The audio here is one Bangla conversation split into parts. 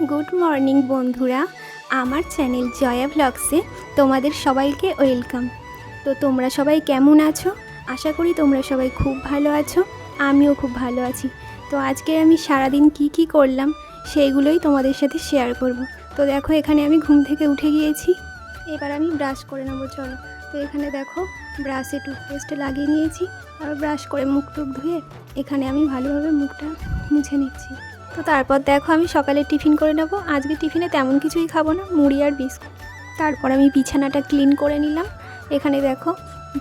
গুড মর্নিং বন্ধুরা, আমার চ্যানেল জয়া ব্লগসে তোমাদের সবাইকে ওয়েলকাম। তো তোমরা সবাই কেমন আছো? আশা করি তোমরা সবাই খুব ভালো আছো, আমিও খুব ভালো আছি। তো আজকে আমি সারাদিন কি করলাম সেইগুলোই তোমাদের সাথে শেয়ার করব। তো দেখো, এখানে আমি ঘুম থেকে উঠে গিয়েছি, এবার আমি ব্রাশ করে নেবো। চলো, তো এখানে দেখো ব্রাশে টুথপেস্ট লাগিয়ে নিয়েছি, আর ব্রাশ করে মুখ টুক ধুয়ে এখানে আমি ভালোভাবে মুখটা মুছে নিচ্ছি। তো তারপর দেখো, আমি সকালে টিফিন করে নেবো। আজকে টিফিনে তেমন কিছুই খাবো না, মুড়ি আর বিস্কুট। তারপর আমি বিছানাটা ক্লিন করে নিলাম। এখানে দেখো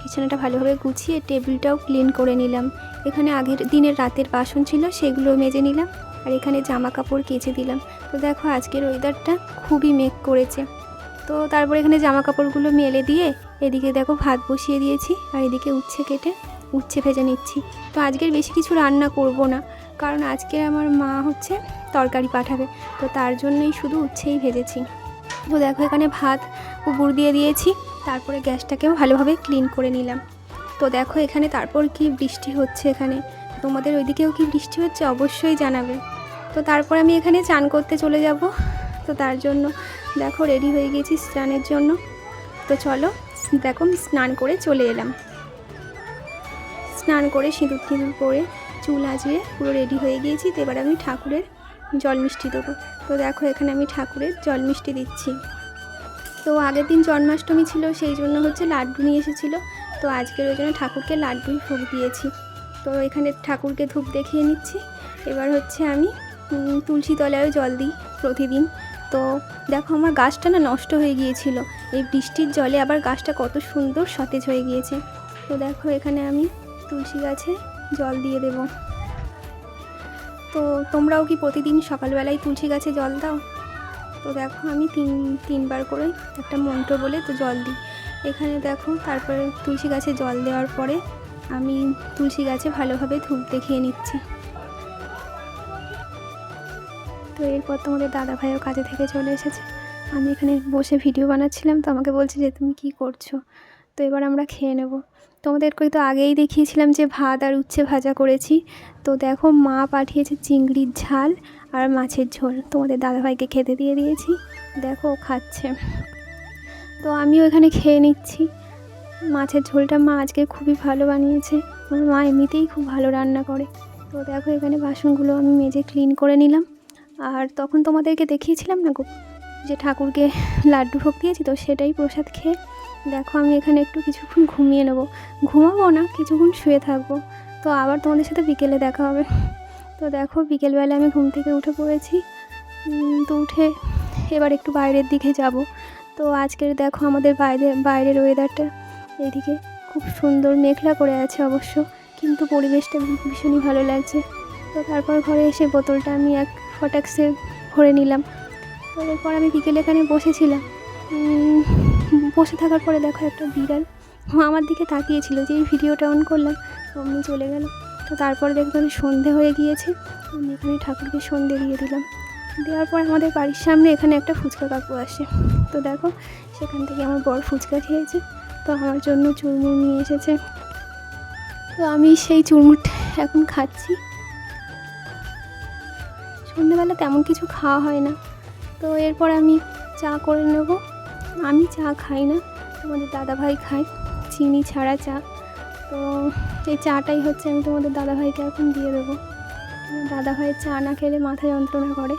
বিছানাটা ভালোভাবে গুছিয়ে টেবিলটাও ক্লিন করে নিলাম। এখানে আগের দিনের রাতের বাসন ছিল, সেগুলো মেজে নিলাম, আর এখানে জামা কাপড় কেচে দিলাম। তো দেখো আজকের ওয়েদারটা খুবই মেঘ করেছে। তো তারপর এখানে জামা কাপড়গুলো মেলে দিয়ে এদিকে দেখো ভাত বসিয়ে দিয়েছি, আর এদিকে উচ্ছে কেটে উচ্ছে ভেজে নিচ্ছি। তো আজকের বেশি কিছু রান্না করব না, কারণ আজকে আমার মা হচ্ছে তরকারি পাঠাবে, তো তার জন্যই শুধু উচ্ছেই ভেজেছি। তো দেখো এখানে ভাত উপর দিয়ে দিয়েছি, তারপরে গ্যাসটাকেও ভালোভাবে ক্লিন করে নিলাম। তো দেখো এখানে তারপর কি বৃষ্টি হচ্ছে, এখানে তোমাদের ওইদিকেও কি বৃষ্টি হচ্ছে অবশ্যই জানাবে। তো তারপর আমি এখানে চান করতে চলে যাব। তো তার জন্য দেখো রেডি হয়ে গেছি স্নানের জন্য। তো চলো, দেখো আমি স্নান করে চলে এলাম। স্নান করে সিঁদুর টিঁদুর পরে চুল আঁচড়ে পুরো রেডি হয়ে গিয়েছি। তো এবার আমি ঠাকুরের জল মিষ্টি দেবো। তো দেখো এখানে আমি ঠাকুরের জল মিষ্টি দিচ্ছি। তো আগের দিন জন্মাষ্টমী ছিল, সেই জন্য হচ্ছে লাড্ডু নিয়ে এসেছিলো। তো আজকের ওই জন্য ঠাকুরকে লাড্ডুই ভোগ দিয়েছি। তো এখানে ঠাকুরকে ধূপ দেখিয়ে নিচ্ছি। এবার হচ্ছে আমি তুলসী তলায়ও জল দিই প্রতিদিন। তো দেখো আমার গাছটা না নষ্ট হয়ে গিয়েছিল, এই বৃষ্টির জলে আবার গাছটা কত সুন্দর সতেজ হয়ে গিয়েছে। তো দেখো এখানে আমি তুলসী গাছে জল দিয়ে দেব। তো তোমরাও কি প্রতিদিন সকালবেলায় তুলসী গাছে জল দাও? তো দেখো আমি তিনবার করে একটা মন্ত্র বলে তো জল দিই। এখানে দেখো তারপরে তুলসী গাছে জল দেওয়ার পরে আমি তুলসী গাছে ভালোভাবে ধূপ দেখিয়ে নিচ্ছি। তো এরপর তোমাদের দাদাভাইও কাজে থেকে চলে এসেছে। আমি এখানে বসে ভিডিও বানাচ্ছিলাম, তো আমাকে বলছে যে তুমি কি করছো। তো এবার আমরা খেয়ে নেব। তোমাদেরকে তো আগেই দেখিয়েছিলাম যে ভাত আর উচ্ছে ভাজা করেছি। তো দেখো মা পাঠিয়েছে চিংড়ির ঝাল আর মাছের ঝোল, তোমাদের দাদাভাইকে খেতে দিয়ে দিয়েছি, দেখো ও খাচ্ছে। তো আমিও এখানে খেয়ে নিচ্ছি। মাছের ঝোলটা মা আজকে খুবই ভালো বানিয়েছে, আমার মা এমনিতেই খুব ভালো রান্না করে। তো দেখো এখানে বাসনগুলো আমি মেজে ক্লিন করে নিলাম। আর তখন তোমাদেরকে দেখিয়েছিলাম না গো যে ঠাকুরকে লাড্ডু ভোগ দিয়েছি, তো সেটাই প্রসাদ খেয়ে দেখো আমি এখানে একটু কিছুক্ষণ ঘুমিয়ে নেবো। ঘুমাবো না, কিছুক্ষণ শুয়ে থাকবো। তো আবার তোমাদের সাথে বিকেলে দেখা হবে। তো দেখো বিকেলবেলা আমি ঘুম থেকে উঠে পড়েছি। তো উঠে এবার একটু বাইরের দিকে যাব। তো আজকের দেখো আমাদের বাইরের ওয়েদারটা এদিকে খুব সুন্দর মেঘলা করে আছে অবশ্য, কিন্তু পরিবেশটা ভীষণই ভালো লাগছে। তো তারপর ঘরে এসে বোতলটা আমি এক ফটাক্সে ভরে নিলাম। তো এরপর আমি বিকেলে এখানে বসেছিলাম। বসে থাকার পরে দেখো একটা বিড়াল আমার দিকে তাকিয়েছিল, যে এই ভিডিওটা অন করলাম অমনি চলে গেল। তো তারপর দেখবেন সন্ধে হয়ে গিয়েছে, আমি এখানে ঠাকুরকে সন্ধে দিয়ে দিলাম। দেওয়ার পর আমাদের বাড়ির সামনে এখানে একটা ফুচকা কাকু আসে। তো দেখো সেখান থেকে আমার বর ফুচকা খেয়েছে, তো আমার জন্য চুরমুর নিয়ে এসেছে। তো আমি সেই চুরমুরটা এখন খাচ্ছি। সন্ধ্যেবেলা তেমন কিছু খাওয়া হয় না। তো এরপর আমি চা করে নেব। আমি চা খাই না, তোমাদের দাদাভাই খায় চিনি ছাড়া চা। তো এই চাটাই হচ্ছে আমি তোমাদের দাদাভাইকে এখন দিয়ে দেবো। দাদাভাইয়ের চা না খেলে মাথা যন্ত্রণা করে।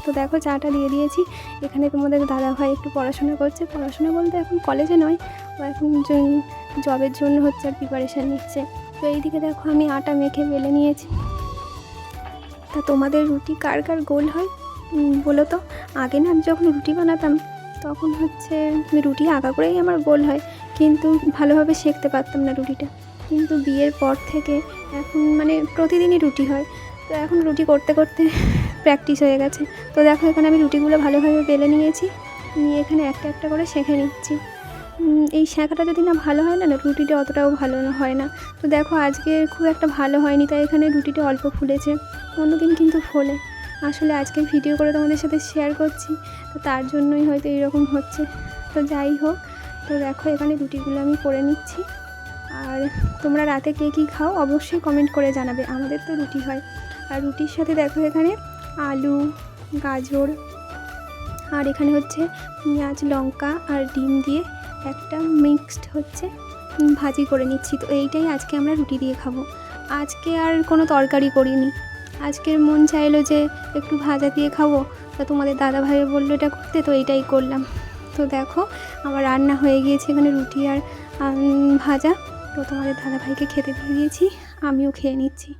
তো দেখো চাটা দিয়ে দিয়েছি। এখানে তোমাদের দাদাভাই একটু পড়াশোনা করছে, পড়াশোনা বলতে এখন কলেজে নয়, ও এখন জবের জন্য হচ্ছে আর প্রিপারেশান নিচ্ছে। তো এইদিকে দেখো আমি আটা মেখে বেলে নিয়েছি। তা তোমাদের রুটি কার কার গোল হয় বলো তো? আগে না আমি যখন রুটি বানাতাম তখন হচ্ছে রুটি আঁকা করেই আমার গোল হয়, কিন্তু ভালোভাবে সেঁকতে পারতাম না রুটিটা। কিন্তু বিয়ের পর থেকে এখন মানে প্রতিদিনই রুটি হয়। তো এখন রুটি করতে করতে প্র্যাকটিস হয়ে গেছে। তো দেখো এখানে আমি রুটিগুলো ভালোভাবে বেলে নিয়েছি, নিয়ে এখানে একটা একটা করে সেঁকে নিচ্ছি। এই সেঁকাটা যদি না ভালো হয় না, রুটিটা অতটাও ভালো হয় না। তো দেখো আজকে খুব একটা ভালো হয়নি, তাই এখানে রুটিটা অল্প ফুলেছে, অন্যদিন কিন্তু ফোলে। আসলে আজকে ভিডিও করে তোমাদের সাথে শেয়ার করছি, তো তার জন্যই হয়তো এইরকম হচ্ছে। তো যাই হোক, তো দেখো এখানে রুটিগুলো আমি করে নিচ্ছি। আর তোমরা রাতে কে কী খাও অবশ্যই কমেন্ট করে জানাবে। আমাদের তো রুটি হয়, আর রুটির সাথে দেখো এখানে আলু, গাজর, আর এখানে হচ্ছে পেঁয়াজ, লঙ্কা আর ডিম দিয়ে একটা মিক্সড হচ্ছে ভাজি করে নিচ্ছি। তো এইটাই আজকে আমরা রুটি দিয়ে খাবো। আজকে আর কোনো তরকারি করিনি, আজকের মন চাইলো যে একটু ভাজা দিয়ে খাবো, তা তোমাদের দাদাভাই বললো এটা করতে, তো এইটাই করলাম। তো দেখো আমার রান্না হয়ে গিয়েছে, এখানে রুটি আর ভাজা। তো তোমাদের দাদাভাইকে খেতে দিয়ে দিয়েছি, আমিও খেয়ে নিচ্ছি।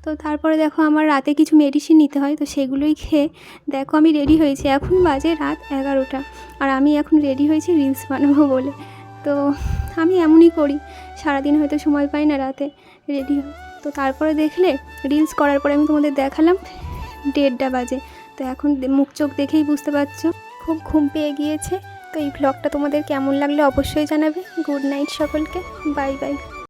তো তারপরে দেখো আমার রাতে কিছু মেডিসিন নিতে হয়, তো সেগুলোই খেয়ে দেখো আমি রেডি হয়েছি। এখন বাজে রাত 11টা, আর আমি এখন রেডি হয়েছি রিলস বানাবো বলে। তো আমি এমনই করি, সারাদিন হয়তো সময় পাই না রাতে রেডি হই। তো তারপরে দেখলে রিলস করার পরে আমি তোমাদের দেখালাম 1:30 বাজে। তো এখন মুখ চোখ দেখেই বুঝতে পারছো খুব ঘুম পেয়ে গিয়েছে। তো এই ভ্লগটা তোমাদের কেমন লাগলো অবশ্যই জানাবে। গুড নাইট সকলকে, বাই বাই।